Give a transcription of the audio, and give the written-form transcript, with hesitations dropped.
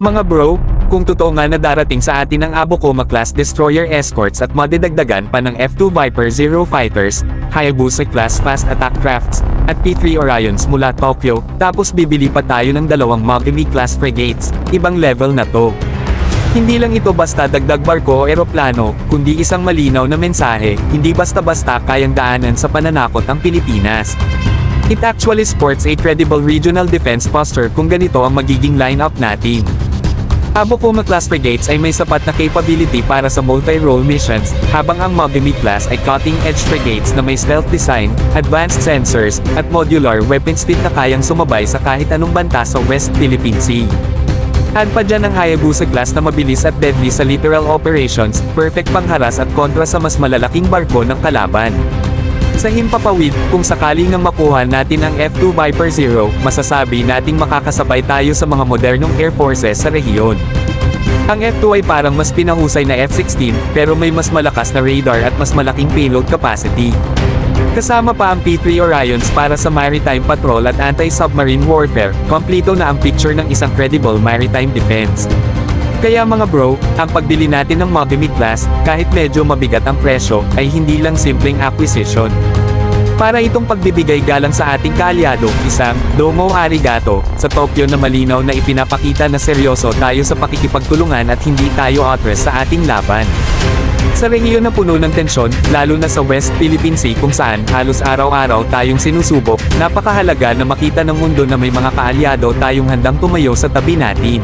Mga bro, kung totoo nga na darating sa atin ang Abukoma-class destroyer escorts at madidagdagan pa ng F-2 Viper Zero fighters, Hayabusa-class fast attack crafts, at P-3 Orions mula Tokyo, tapos bibili pa tayo ng dalawang Mogami-class frigates, ibang level na to. Hindi lang ito basta dagdag barko o eroplano, kundi isang malinaw na mensahe, hindi basta-basta kayang daanan sa pananakot ang Pilipinas. It actually sports a credible regional defense posture kung ganito ang magiging lineup natin. Abukoma-class frigates ay may sapat na capability para sa multi-role missions, habang ang Mogami-class ay cutting-edge frigates na may stealth design, advanced sensors, at modular weapons fit na kayang sumabay sa kahit anong banta sa West Philippine Sea. Add pa dyan ang Hayabusa-class na mabilis at deadly sa littoral operations, perfect pangharas at kontra sa mas malalaking barko ng kalaban. Sa himpapawid, kung sakaling nang makuha natin ang F-2 Viper Zero, masasabi nating makakasabay tayo sa mga modernong air forces sa rehiyon. Ang F-2 ay parang mas pinahusay na F-16, pero may mas malakas na radar at mas malaking payload capacity. Kasama pa ang P-3 Orions para sa maritime patrol at anti-submarine warfare, kompleto na ang picture ng isang credible maritime defense. Kaya mga bro, ang pagbili natin ng Mogami-class, kahit medyo mabigat ang presyo, ay hindi lang simpleng acquisition. Para itong pagbibigay galang sa ating kaalyado, isang domo arigato sa Tokyo na malinaw na ipinapakita na seryoso tayo sa pakikipagtulungan at hindi tayo atras sa ating laban. Sa rehiyon na puno ng tensyon, lalo na sa West Philippine Sea kung saan halos araw-araw tayong sinusubok, napakahalaga na makita ng mundo na may mga kaalyado tayong handang tumayo sa tabi natin.